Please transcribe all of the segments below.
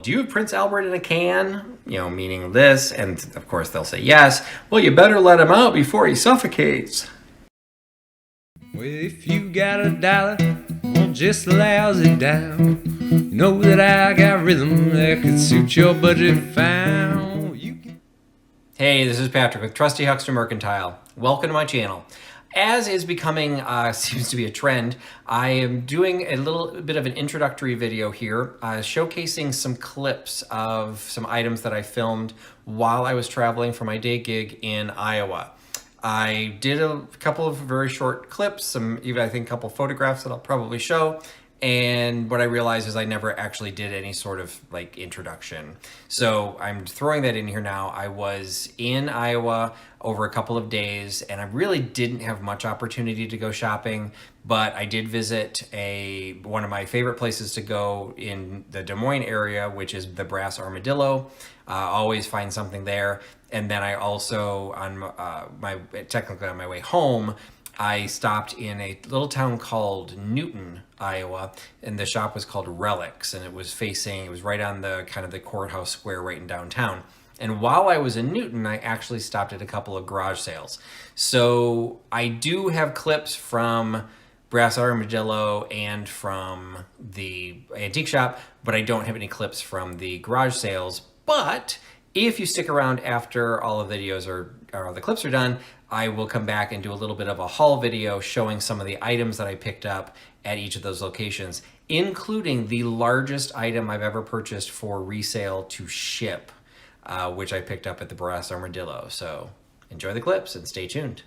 Do you have Prince Albert in a can? You know, meaning this, and of course they'll say yes. Well, you better let him out before he suffocates. Well, if you got a dollar, well, just lousy down. Know that I got rhythm that could suit your budget fine. Hey, this is Patrick with Trusty THMercantile. Welcome to my channel. As is becoming, seems to be a trend, I am doing a little bit of an introductory video here, showcasing some clips of some items that I filmed while I was traveling for my day gig in Iowa. I did a couple of very short clips, even I think a couple photographs that I'll probably show. And what I realized is I never actually did any sort of like introduction. So I'm throwing that in here now. I was in Iowa over a couple of days and I really didn't have much opportunity to go shopping, but I did visit one of my favorite places to go in the Des Moines area, which is the Brass Armadillo. Always find something there. And then I also, technically on my way home, I stopped in a little town called Newton, Iowa, and the shop was called Relics, and it was right on the kind of the courthouse square right in downtown. And while I was in Newton, I actually stopped at a couple of garage sales. So I do have clips from Brass Armadillo and from the antique shop, but I don't have any clips from the garage sales. But if you stick around after all of the videos or all the clips are done, I will come back and do a little bit of a haul video showing some of the items that I picked up at each of those locations, including the largest item I've ever purchased for resale to ship, which I picked up at the Brass Armadillo. So enjoy the clips and stay tuned.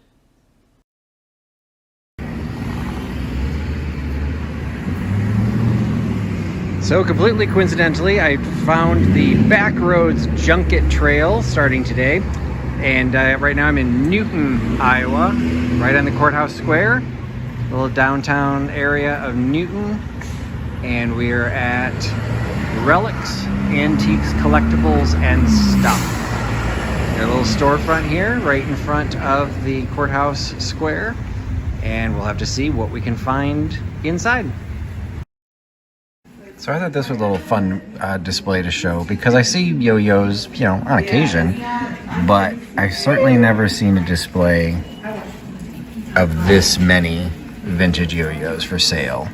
So completely coincidentally, I found the Backroads Junket Trail starting today. And right now I'm in Newton, Iowa, right on the courthouse square, a little downtown area of Newton. And we are at Relics, Antiques, Collectibles, and Stuff. Got a little storefront here right in front of the courthouse square. And we'll have to see what we can find inside. So I thought this was a little fun display to show because I see yo-yos, you know, on occasion, but I've certainly never seen a display of this many vintage yo-yos for sale.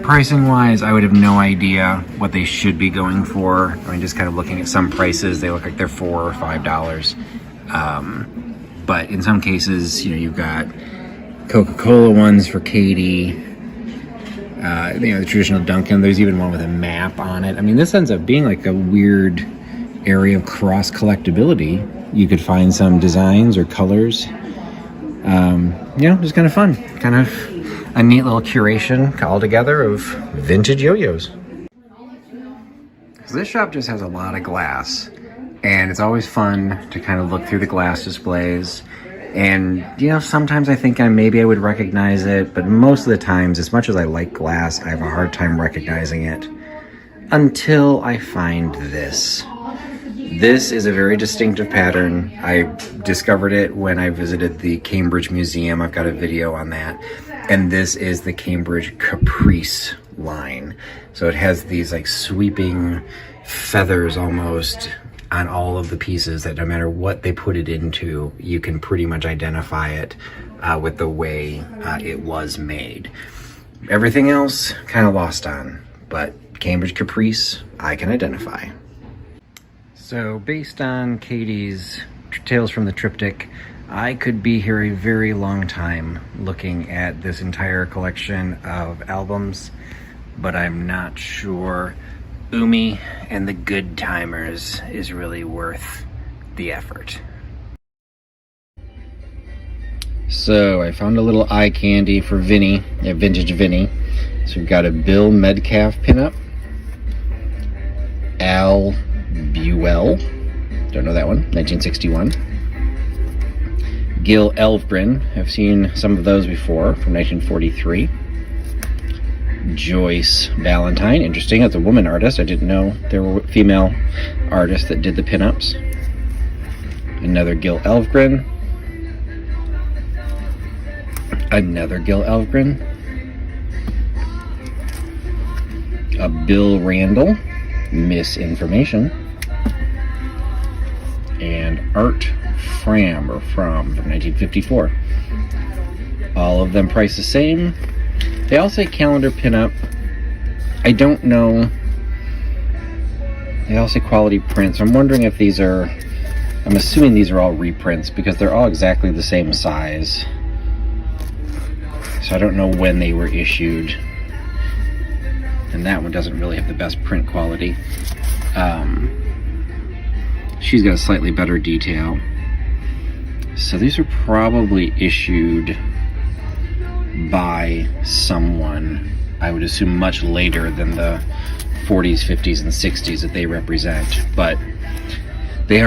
Pricing wise, I would have no idea what they should be going for. I mean, just kind of looking at some prices, they look like they're $4 or $5. But in some cases, you know, you've got Coca-Cola ones for Katie. You know, the traditional Dunkin', there's even one with a map on it. I mean, this ends up being like a weird area of cross collectability. You could find some designs or colors. You know, just kind of fun. Kind of a neat little curation all together of vintage yo-yos. So this shop just has a lot of glass, and it's always fun to kind of look through the glass displays. And, you know, sometimes I think maybe I would recognize it, but most of the times, as much as I like glass, I have a hard time recognizing it until I find this. This is a very distinctive pattern. I discovered it when I visited the Cambridge Museum. I've got a video on that. And this is the Cambridge Caprice line. So it has these like sweeping feathers almost on all of the pieces that no matter what they put it into, you can pretty much identify it with the way it was made. Everything else kind of lost on, but Cambridge Caprice, I can identify. So based on Katie's Tales from the Triptych, I could be here a very long time looking at this entire collection of albums, but I'm not sure Umi and the Good Timers is really worth the effort. So I found a little eye candy for Vinny, vintage Vinny. So we've got a Bill Metcalf pinup, Al Buell, don't know that one, 1961. Gil Elvgren, I've seen some of those before, from 1943. Joyce Valentine, interesting, as a woman artist. I didn't know there were female artists that did the pinups. Another Gil Elvgren. Another Gil Elvgren. A Bill Randall. misinformation. And Art Fram, or from 1954. All of them priced the same. They all say calendar pinup. I don't know. They all say quality prints. I'm wondering if these are, I'm assuming these are all reprints because they're all exactly the same size. So I don't know when they were issued. And that one doesn't really have the best print quality. She's got a slightly better detail. So these are probably issued by someone, I would assume much later than the 40s, 50s, and 60s that they represent. But they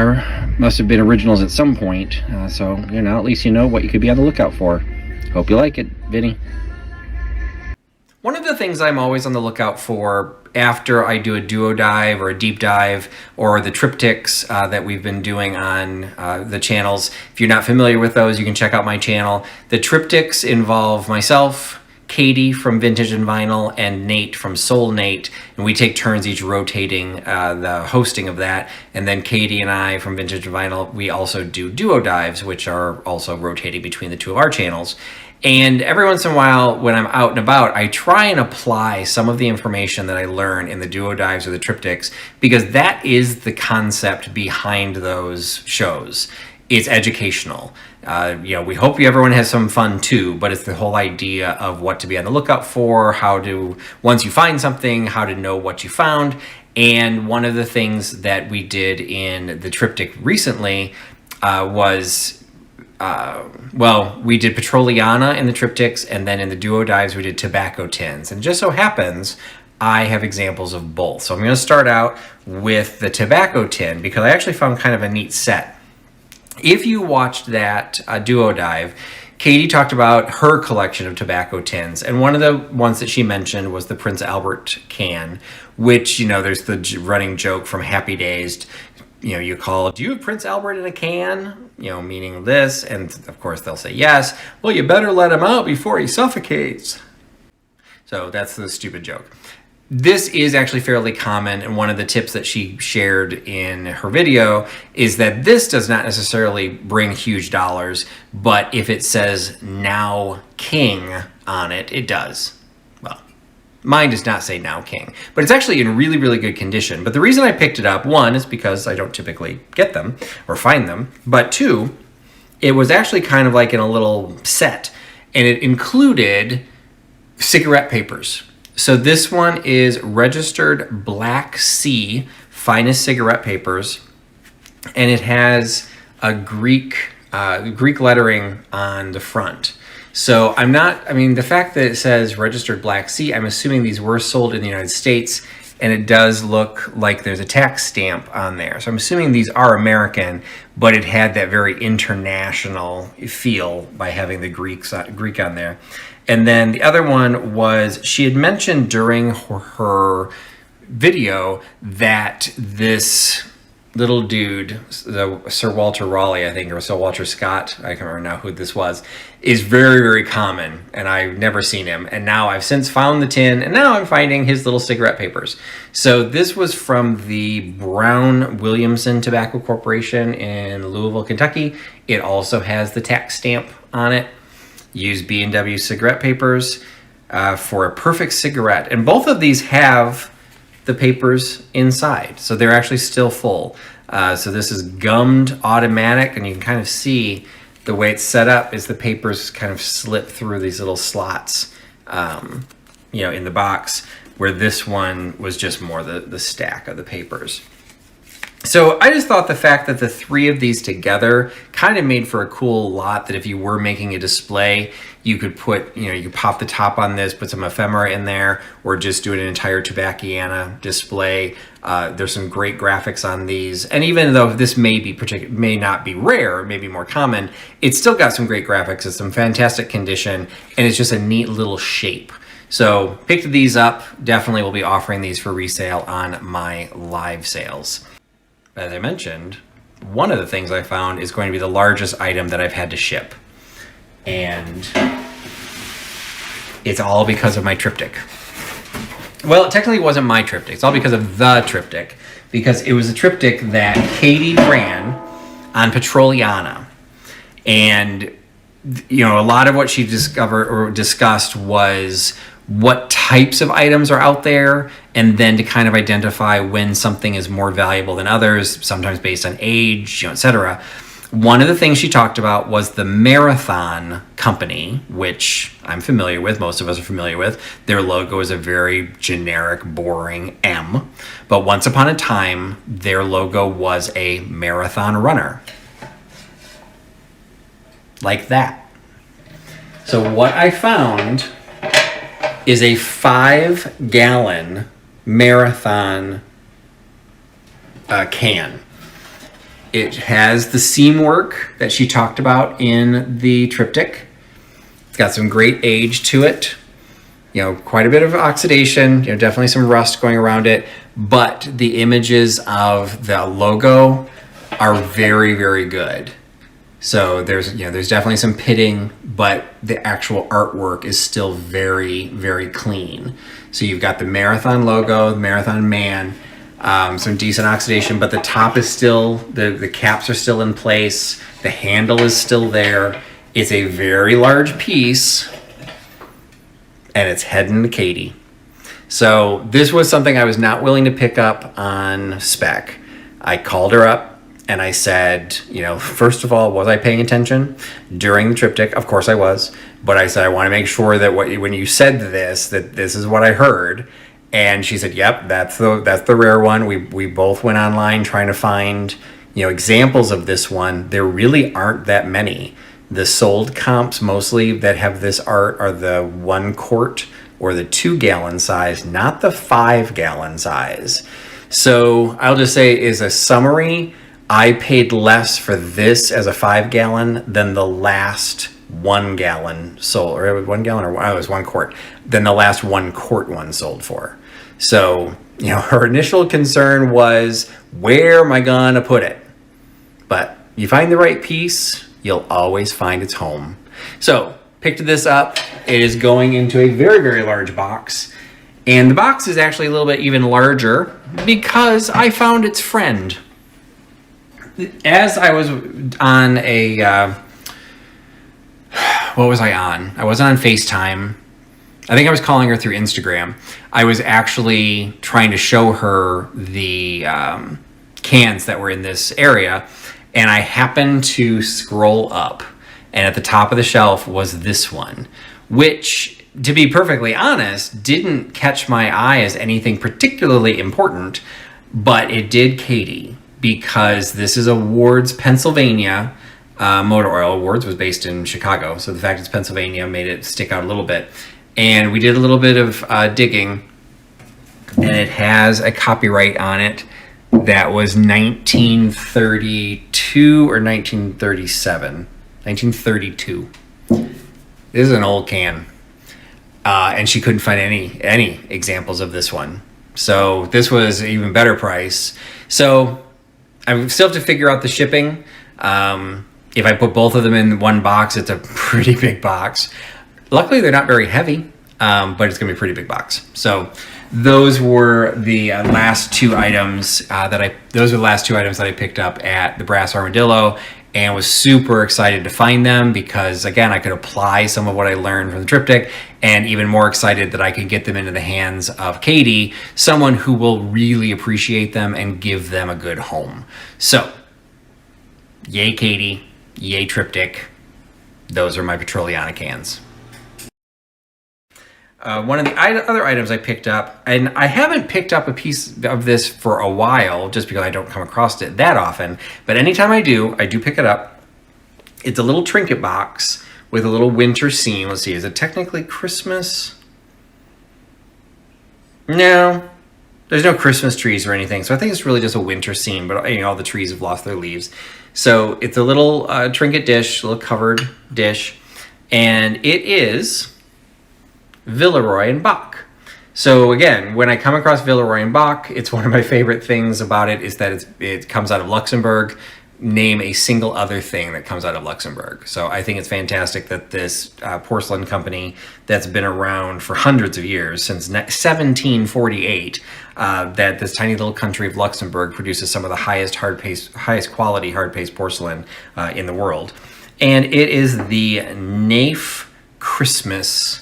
must have been originals at some point. So, at least you know what you could be on the lookout for. Hope you like it, Vinny. One of the things I'm always on the lookout for after I do a duo dive or a deep dive or the triptychs that we've been doing on the channels. If you're not familiar with those, you can check out my channel. The triptychs involve myself, Katie from Vintage and Vinyl, and Nate from Soul Nate, and we take turns each rotating the hosting of that. And then Katie and I from Vintage and Vinyl, we also do duo dives, which are also rotating between the two of our channels. And every once in a while, when I'm out and about, I try and apply some of the information that I learn in the duo dives or the triptychs, because that is the concept behind those shows. It's educational. We hope everyone has some fun too, but it's the whole idea of what to be on the lookout for, how to, once you find something, how to know what you found. And one of the things that we did in the triptych recently was we did Petroliana in the triptychs, and then in the duo dives we did tobacco tins. And it just so happens I have examples of both. So I'm going to start out with the tobacco tin because I actually found kind of a neat set. If you watched that duo dive, Katie talked about her collection of tobacco tins, and one of the ones that she mentioned was the Prince Albert can, which, there's the running joke from Happy Days. You call, do you have Prince Albert in a can? Meaning this. And of course they'll say yes. Well, you better let him out before he suffocates. So that's the stupid joke. This is actually fairly common. And one of the tips that she shared in her video is that this does not necessarily bring huge dollars, but if it says Now King on it, it does. Mine does not say Now King, but it's actually in really, really good condition. But the reason I picked it up, one, is because I don't typically get them or find them, but two, it was actually kind of like in a little set, and it included cigarette papers. So this one is registered Black Sea finest cigarette papers, and it has a Greek lettering on the front. So the fact that it says registered Black Sea, I'm assuming these were sold in the United States, and it does look like there's a tax stamp on there. So I'm assuming these are American, but it had that very international feel by having the Greek on there. And then the other one was, she had mentioned during her video that this little dude, the Sir Walter Raleigh, I think, or Sir Walter Scott, I can't remember now who this was, is very, very common, and I've never seen him. And now I've since found the tin, and now I'm finding his little cigarette papers. So this was from the Brown Williamson Tobacco Corporation in Louisville, Kentucky. It also has the tax stamp on it. Use B&W cigarette papers for a perfect cigarette. And both of these have the papers inside, so they're actually still full. So this is gummed automatic, and you can kind of see the way it's set up is the papers kind of slip through these little slots, in the box, where this one was just more the stack of the papers. So I just thought the fact that the three of these together kind of made for a cool lot that if you were making a display, you could put, you could pop the top on this, put some ephemera in there, or just do an entire Tobacciana display. There's some great graphics on these. And even though this may not be rare, maybe more common, it's still got some great graphics. It's some fantastic condition, and it's just a neat little shape. So picked these up. Definitely will be offering these for resale on my live sales. As I mentioned, one of the things I found is going to be the largest item that I've had to ship. And it's all because of my triptych. Well, it technically wasn't my triptych. It's all because of the triptych. Because it was a triptych that Katie ran on Petroliana. And, you know, a lot of what she discovered or discussed was what types of items are out there, and then to kind of identify when something is more valuable than others, sometimes based on age, you know, etc. One of the things she talked about was the Marathon company, which I'm familiar with, most of us are familiar with. Their logo is a very generic, boring M. But once upon a time, their logo was a marathon runner. Like that. So what I found is a 5-gallon marathon can. It has the seam work that she talked about in the triptych. It's got some great age to it. You know, quite a bit of oxidation, you know, definitely some rust going around it, but the images of the logo are very, very good. So there's definitely some pitting, but the actual artwork is still very, very clean. So you've got the Marathon logo, the Marathon man, some decent oxidation, but the top is still, the caps are still in place. The handle is still there. It's a very large piece, and it's heading to Katie. So this was something I was not willing to pick up on spec. I called her up. And I said, you know, first of all, was I paying attention during the triptych? Of course I was. But I said, I want to make sure that when you said this, that this is what I heard. And she said, yep, that's the rare one. We both went online trying to find, you know, examples of this one. There really aren't that many. The sold comps mostly that have this art are the 1 quart or the 2-gallon size, not the 5-gallon size. So I'll just say, is a summary, I paid less for this as a 5-gallon than the last 1-gallon sold, or 1 gallon, or it was 1 quart, than the last 1 quart one sold for. So, you know, her initial concern was, where am I gonna put it? But you find the right piece, you'll always find its home. So, picked this up. It is going into a very, very large box. And the box is actually a little bit even larger because I found its friend. As I was on a, what was I on? I wasn't on FaceTime. I think I was calling her through Instagram. I was actually trying to show her the cans that were in this area, and I happened to scroll up, and at the top of the shelf was this one, which, to be perfectly honest, didn't catch my eye as anything particularly important, but it did Katie. Because this is a Ward's, Pennsylvania motor oil. Ward's was based in Chicago, so the fact it's Pennsylvania made it stick out a little bit. And we did a little bit of digging, and it has a copyright on it that was 1932 or 1937. 1932. This is an old can. And she couldn't find any examples of this one. So this was an even better price. So I still have to figure out the shipping. If I put both of them in one box, it's a pretty big box. Luckily, they're not very heavy, but it's going to be a pretty big box. So those were the last 2 items that I picked up at the Brass Armadillo, and was super excited to find them because, again, I could apply some of what I learned from the triptych, and even more excited that I could get them into the hands of Katie, someone who will really appreciate them and give them a good home. So, yay Katie, yay triptych. Those are my Petroliana cans. One of the other items I picked up, and I haven't picked up a piece of this for a while just because I don't come across it that often, but anytime I do pick it up. It's a little trinket box with a little winter seam. Let's see, is it technically Christmas? No, there's no Christmas trees or anything, so I think it's really just a winter seam, but you know, all the trees have lost their leaves. So it's a little trinket dish, a little covered dish, and it is Villeroy and Boch. So again, when I come across Villeroy and Boch, it's one of my favorite things about it is that it comes out of Luxembourg. name a single other thing that comes out of Luxembourg. So I think it's fantastic that this porcelain company that's been around for hundreds of years, since 1748, that this tiny little country of Luxembourg produces some of the highest quality hard-paste porcelain in the world. And it is the Naif Christmas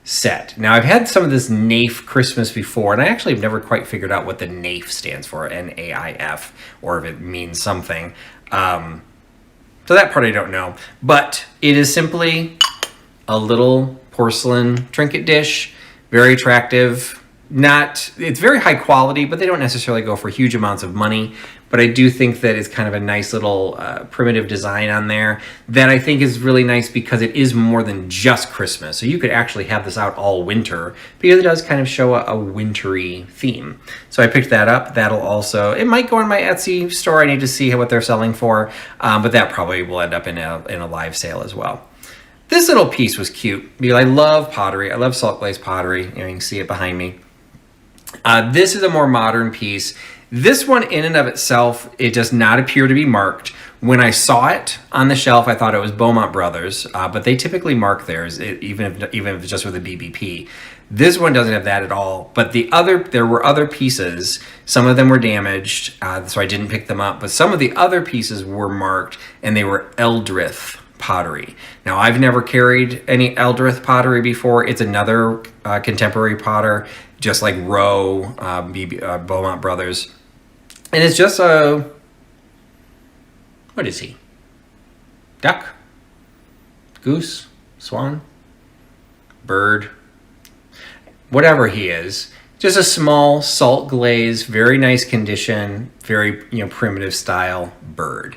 set. Now, I've had some of this Naif Christmas before, and I actually have never quite figured out what the Naif stands for, N-A-I-F, or if it means something. So that part I don't know. But it is simply a little porcelain trinket dish, very attractive. It's very high quality, but they don't necessarily go for huge amounts of money. But I do think that it's kind of a nice little primitive design on there that I think is really nice because it is more than just Christmas. So you could actually have this out all winter because it does kind of show a wintry theme. So I picked that up. That'll also, it might go on my Etsy store. I need to see what they're selling for, but that probably will end up in a live sale as well. This little piece was cute because I love pottery. I love salt glaze pottery. You can see it behind me. This is a more modern piece. This one in and of itself, it does not appear to be marked. When I saw it on the shelf, I thought it was Beaumont Brothers, but they typically mark theirs, even if it's just with a BBP. This one doesn't have that at all, but there were other pieces. Some of them were damaged, so I didn't pick them up, but some of the other pieces were marked, and they were Eldrith pottery. Now, I've never carried any Eldrith pottery before. It's another contemporary potter, just like Rowe, Beaumont Brothers. And it's just what is he? Duck? Goose? Swan? Bird? Whatever he is. Just a small salt glaze, very nice condition, very primitive style bird.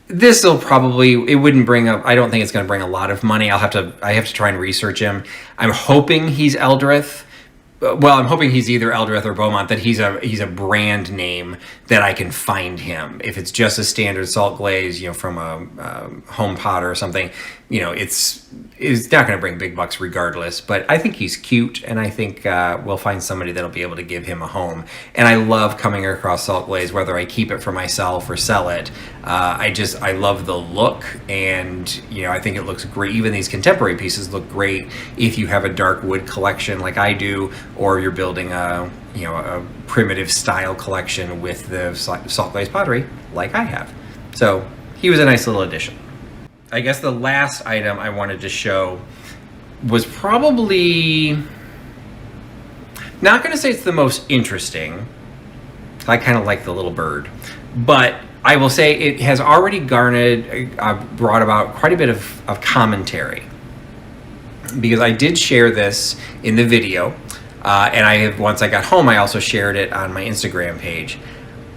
This will probably, it wouldn't bring up, I don't think it's going to bring a lot of money. I have to try and research him. I'm hoping he's Eldrith. Well, I'm hoping he's either Eldrith or Beaumont, that he's a brand name that I can find him. If it's just a standard salt glaze, from a home potter or something, it's not going to bring big bucks regardless. But I think he's cute, and I think we'll find somebody that'll be able to give him a home. And I love coming across salt glaze, whether I keep it for myself or sell it. I love the look, and I think it looks great. Even these contemporary pieces look great if you have a dark wood collection like I do, or you're building a primitive style collection with the salt glaze pottery like I have. So he was a nice little addition. I guess the last item I wanted to show was probably, not going to say it's the most interesting. I kind of like the little bird, but I will say it has already brought about quite a bit of commentary, because I did share this in the video, and once I got home, I also shared it on my Instagram page.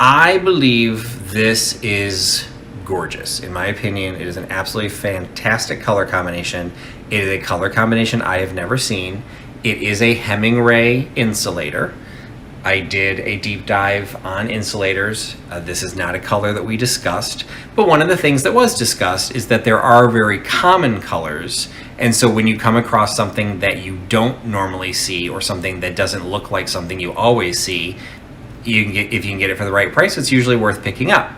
I believe this is gorgeous. In my opinion, it is an absolutely fantastic color combination. It is a color combination I have never seen. It is a Hemingway insulator. I did a deep dive on insulators. This is not a color that we discussed, but one of the things that was discussed is that there are very common colors, and so when you come across something that you don't normally see, or something that doesn't look like something you always see, if you can get it for the right price, it's usually worth picking up.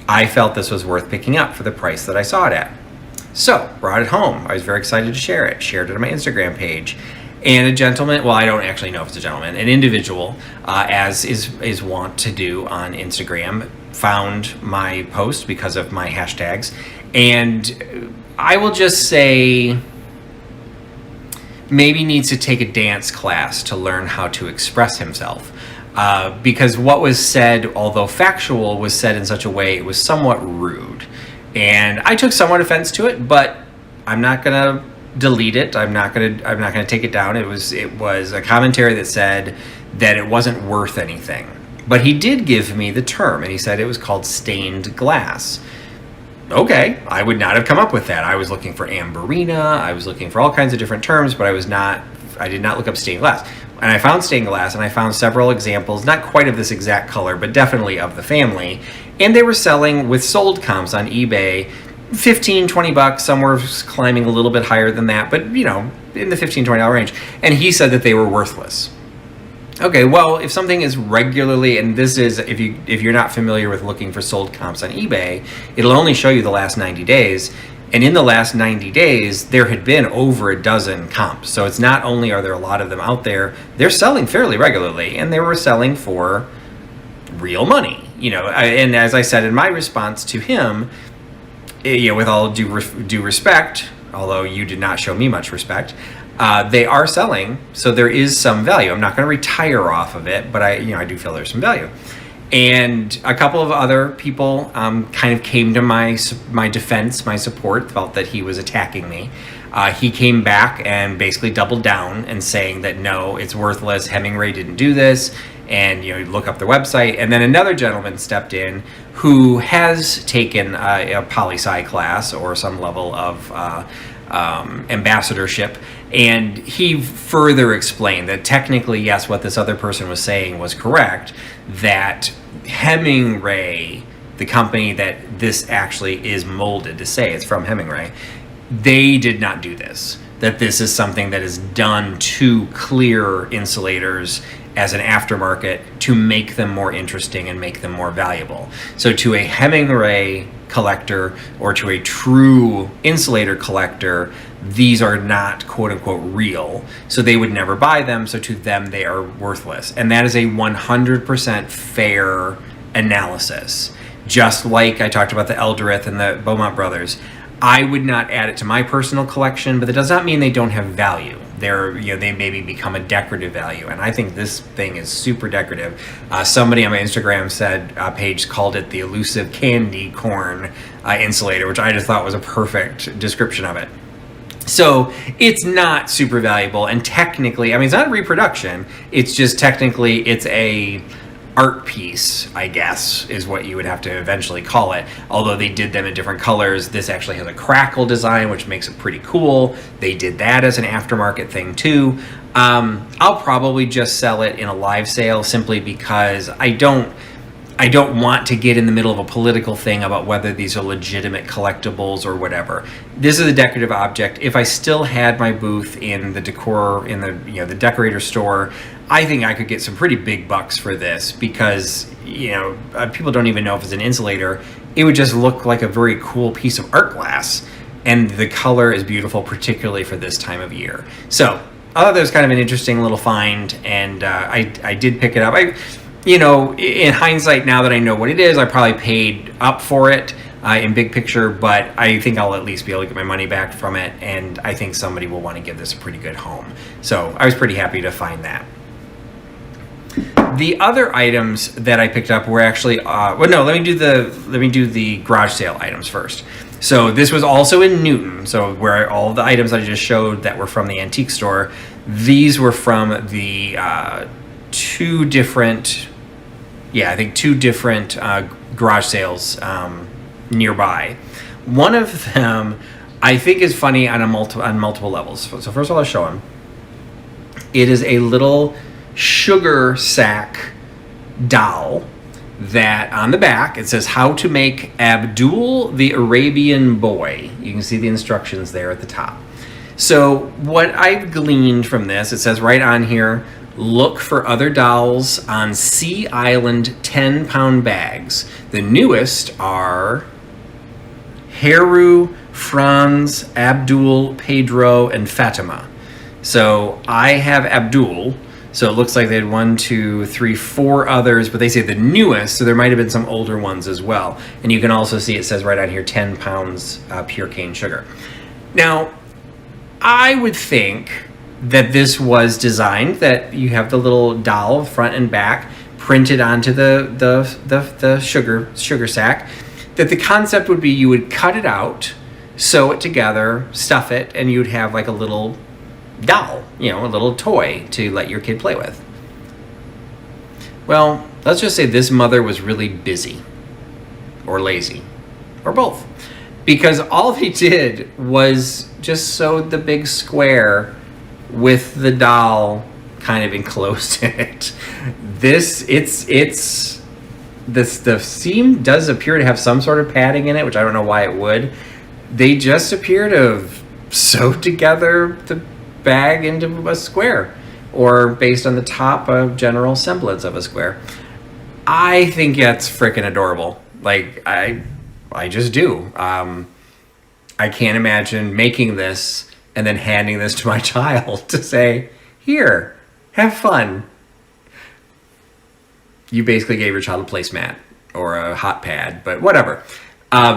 I felt this was worth picking up for the price that I saw it at. So, brought it home. I was very excited to share it. Shared it on my Instagram page. And a gentleman, well, I don't actually know if it's a gentleman, an individual, as is wont to do on Instagram, found my post because of my hashtags. And I will just say, maybe needs to take a dance class to learn how to express himself. Because what was said, although factual, was said in such a way it was somewhat rude. And I took somewhat offense to it, but I'm not gonna delete it. I'm not gonna take it down. It was a commentary that said that it wasn't worth anything. But he did give me the term, and he said it was called stained glass. Okay, I would not have come up with that. I was looking for amberina, I was looking for all kinds of different terms, but I did not look up stained glass. And I found stained glass, and I found several examples, not quite of this exact color, but definitely of the family. And they were selling with sold comps on eBay, 15, 20 bucks. Some were climbing a little bit higher than that, but in the $15, $20 range. And he said that they were worthless. Okay, well, if something is regularly, and this is, if you're not familiar with looking for sold comps on eBay, it'll only show you the last 90 days. And in the last 90 days, there had been over a dozen comps. So it's not only are there a lot of them out there, they're selling fairly regularly, and they were selling for real money. And as I said in my response to him, with all due respect, although you did not show me much respect, they are selling, so there is some value. I'm not going to retire off of it, but I do feel there's some value. And a couple of other people kind of came to my defense, my support, felt that he was attacking me. He came back and basically doubled down and saying that no, it's worthless. Hemingway didn't do this, and look up their website. And then another gentleman stepped in who has taken a poli-sci class or some level of ambassadorship, and he further explained that technically, yes, what this other person was saying was correct, that Hemingway, the company that this actually is molded to say it's from Hemingway, they did not do this, that this is something that is done to clear insulators as an aftermarket to make them more interesting and make them more valuable. So to a Hemingway collector or to a true insulator collector, these are not quote unquote real. So they would never buy them. So to them, they are worthless. And that is a 100% fair analysis. Just like I talked about the Eldoreth and the Beaumont brothers, I would not add it to my personal collection, but that does not mean they don't have value. They maybe become a decorative value, and I think this thing is super decorative. Somebody on my Instagram page called it the elusive candy corn insulator, which I just thought was a perfect description of it. So it's not super valuable, and technically, it's not a reproduction. It's just technically it's a art piece, I guess, is what you would have to eventually call it. Although they did them in different colors. This actually has a crackle design, which makes it pretty cool. They did that as an aftermarket thing too. I'll probably just sell it in a live sale simply because I don't want to get in the middle of a political thing about whether these are legitimate collectibles or whatever. This is a decorative object. If I still had my booth in the the decorator store, I think I could get some pretty big bucks for this because, people don't even know if it's an insulator. It would just look like a very cool piece of art glass. And the color is beautiful, particularly for this time of year. So I thought that was kind of an interesting little find, and I did pick it up. In hindsight, now that I know what it is, I probably paid up for it in big picture, but I think I'll at least be able to get my money back from it, and I think somebody will want to give this a pretty good home. So I was pretty happy to find that. The other items that I picked up were actually, let me do the garage sale items first. So this was also in Newton, so where all the items I just showed that were from the antique store, these were from the two different garage sales nearby. One of them I think is funny on multiple levels. So first of all, I'll show him. It is a little sugar sack doll that on the back it says how to make Abdul the Arabian boy. You can see the instructions there at the top. So what I've gleaned from this, it says right on here, look for other dolls on Sea Island 10-pound bags. The newest are Heru, Franz, Abdul, Pedro, and Fatima. So I have Abdul. So it looks like they had 1, 2, 3, 4 others, but they say the newest, so there might have been some older ones as well. And you can also see it says right on here 10 pounds pure cane sugar. Now, I would think that this was designed that you have the little doll front and back printed onto the sugar sack, that the concept would be you would cut it out, sew it together, stuff it, and you'd have like a little doll, a little toy to let your kid play with. Well, let's just say this mother was really busy or lazy or both, because all they did was just sewed the big square with the doll kind of enclosed in it. The seam does appear to have some sort of padding in it, which I don't know why it would. They just appear to have sewed together the bag into a square. or based on the top, a general semblance of a square. I think that's freaking adorable. Like, I just do. I can't imagine making this and then handing this to my child to say, here, have fun. You basically gave your child a placemat or a hot pad, but whatever.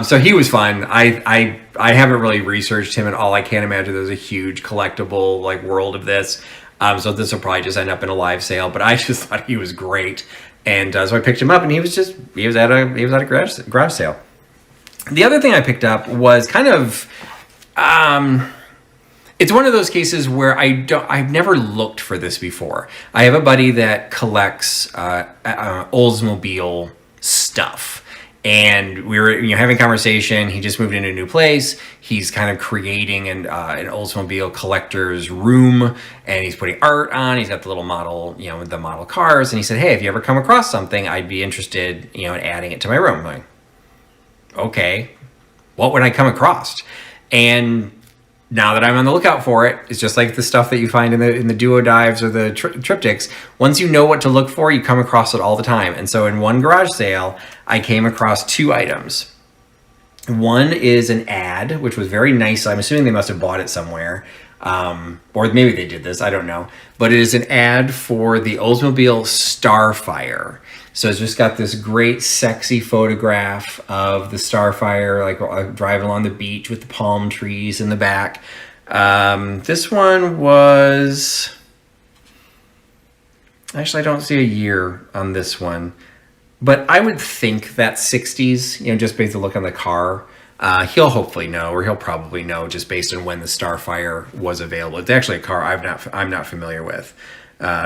So he was fun. I haven't really researched him at all. I can't imagine there's a huge collectible like world of this. So this will probably just end up in a live sale, but I just thought he was great. And so I picked him up, and he was at a garage sale. The other thing I picked up was kind of, it's one of those cases where I've never looked for this before. I have a buddy that collects Oldsmobile stuff. And we were having a conversation. He just moved into a new place. He's kind of creating an Oldsmobile collector's room, and he's putting art on. He's got the little model, the model cars. And he said, hey, if you ever come across something, I'd be interested, in adding it to my room. I'm like, okay, what would I come across? And now that I'm on the lookout for it, it's just like the stuff that you find in the duo dives or the triptychs. Once you know what to look for, you come across it all the time. And so in one garage sale, I came across two items. One is an ad, which was very nice. I'm assuming they must have bought it somewhere. Or maybe they did this, I don't know. But it is an ad for the Oldsmobile Starfire. So it's just got this great sexy photograph of the Starfire, like driving along the beach with the palm trees in the back. This one was, actually I don't see a year on this one, but I would think that's 60s, just based on the look on the car. He'll hopefully know, or he'll probably know just based on when the Starfire was available. It's actually a car I'm not familiar with.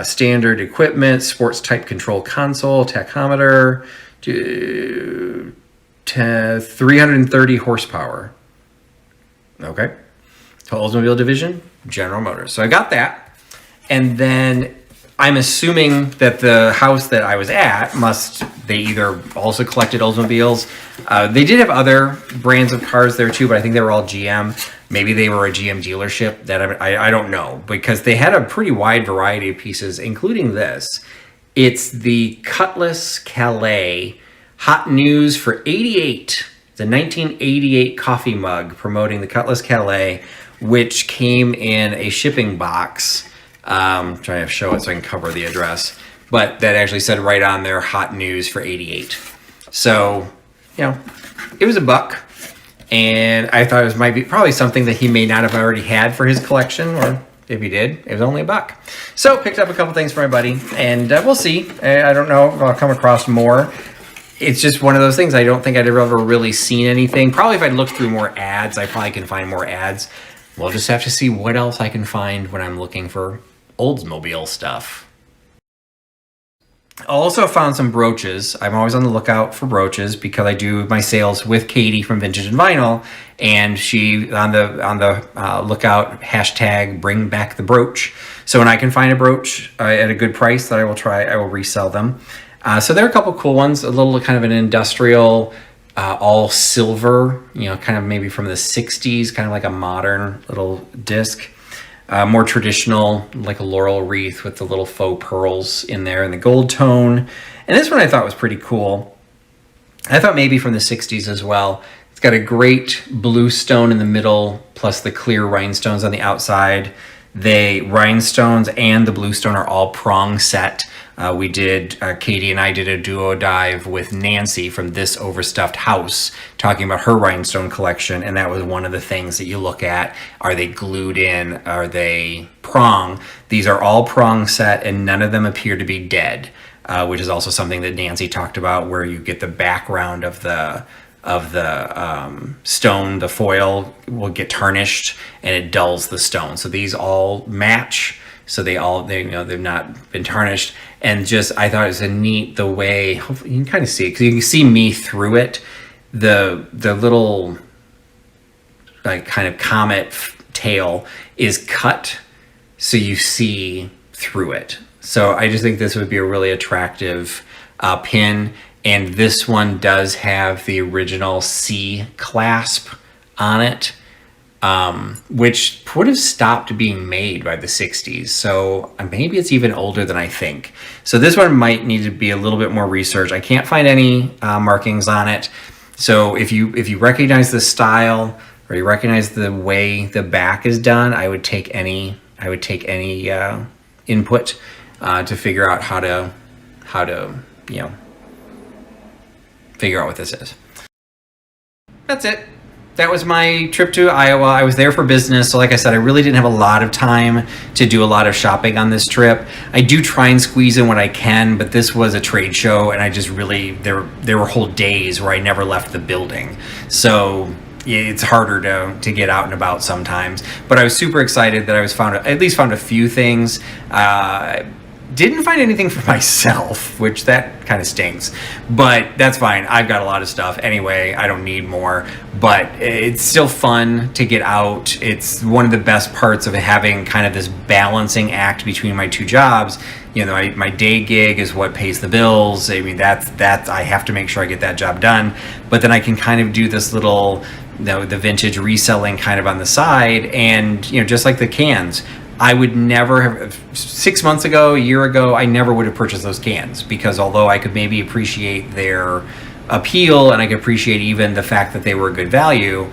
Standard equipment, sports type control console, tachometer, 330 horsepower. Okay. Oldsmobile division, General Motors. So I got that. And then I'm assuming that the house that I was at they either also collected Oldsmobiles. They did have other brands of cars there too, but I think they were all GM. Maybe they were a GM dealership. That I don't know, because they had a pretty wide variety of pieces, including this. It's the Cutlass Calais Hot News for 88. It's a 1988 coffee mug promoting the Cutlass Calais, which came in a shipping box. I'm trying to show it so I can cover the address, but that actually said right on there, Hot News for 88. So, it was $1. And I thought it might be probably something that he may not have already had for his collection, or if he did, it was only $1. So picked up a couple things for my buddy, and we'll see. I don't know if I'll come across more. It's just one of those things. I don't think I'd ever really seen anything. Probably if I'd looked through more ads, I probably can find more ads. We'll just have to see what else I can find when I'm looking for Oldsmobile stuff. I also found some brooches. I'm always on the lookout for brooches because I do my sales with Katie from Vintage and Vinyl, and she on the lookout hashtag bring back the brooch. So when I can find a brooch at a good price that I will resell them. So there are a couple cool ones. A little kind of an industrial, all silver, kind of maybe from the 60s, kind of like a modern little disc. More traditional, like a laurel wreath with the little faux pearls in there and the gold tone. And this one I thought was pretty cool. I thought maybe from the 60s as well. It's got a great blue stone in the middle, plus the clear rhinestones on the outside. The rhinestones and the blue stone are all prong set. Katie and I did a duo dive with Nancy from This Overstuffed House, talking about her rhinestone collection, and that was one of the things that you look at. Are they glued in? Are they prong? These are all prong set, and none of them appear to be dead, which is also something that Nancy talked about, where you get the background of the stone. The foil will get tarnished, and it dulls the stone. So these all match. So they've not been tarnished. And just, I thought it was the way, hopefully you can kind of see it, because you can see me through it. The little, like, kind of comet tail is cut, so you see through it. So I just think this would be a really attractive pin. And this one does have the original C clasp on it. which would have stopped being made by the 60s. So maybe it's even older than I think. So this one might need to be a little bit more research. I can't find any markings on it. So if you recognize the style or you recognize the way the back is done, I would take any input to figure out how to figure out what this is. That's it. That was my trip to Iowa. I was there for business, so like I said, I really didn't have a lot of time to do a lot of shopping on this trip. I do try and squeeze in what I can, but this was a trade show, and I just really, there were whole days where I never left the building. So it's harder to get out and about sometimes. But I was super excited that at least found a few things. Didn't find anything for myself, which that kind of stinks, but that's fine. I've got a lot of stuff anyway. I don't need more, but it's still fun to get out. It's one of the best parts of having kind of this balancing act between my two jobs. You know, my day gig is what pays the bills. I mean, that's I have to make sure I get that job done, but then I can kind of do this little, the vintage reselling kind of on the side. And, just like the cans, I would never have, 6 months ago, a year ago, I never would have purchased those cans, because although I could maybe appreciate their appeal and I could appreciate even the fact that they were a good value,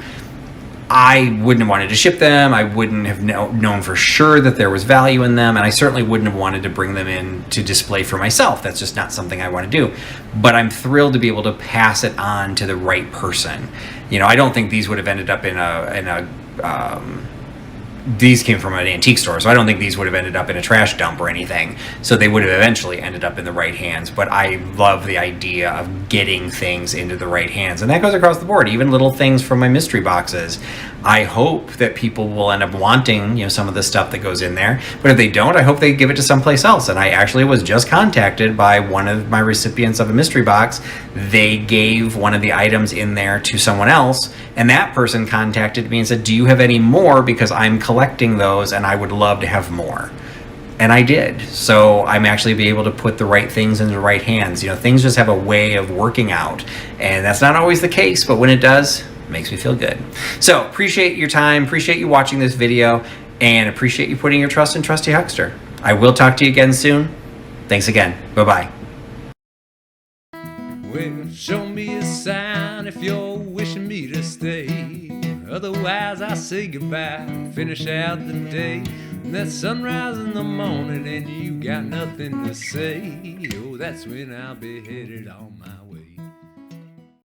I wouldn't have wanted to ship them. I wouldn't have known for sure that there was value in them, and I certainly wouldn't have wanted to bring them in to display for myself. That's just not something I want to do. But I'm thrilled to be able to pass it on to the right person. I don't think these would have ended up these came from an antique store, so I don't think these would have ended up in a trash dump or anything. So they would have eventually ended up in the right hands. But I love the idea of getting things into the right hands. And that goes across the board, even little things from my mystery boxes. I hope that people will end up wanting, some of the stuff that goes in there. But if they don't, I hope they give it to someplace else. And I actually was just contacted by one of my recipients of a mystery box. They gave one of the items in there to someone else, and that person contacted me and said, "Do you have any more? Because I'm collecting those and I would love to have more." And I did. So I'm actually be able to put the right things in the right hands. Things just have a way of working out, and that's not always the case, but when it does, it makes me feel good. So appreciate your time, appreciate you watching this video, and appreciate you putting your trust in Trusty Huckster. I will talk to you again soon. Thanks again. Bye-bye. Well, show me a sign if you're wishing me to stay. Otherwise, I say goodbye, finish out the day. And that sunrise in the morning and you got nothing to say. Oh, that's when I'll be headed on my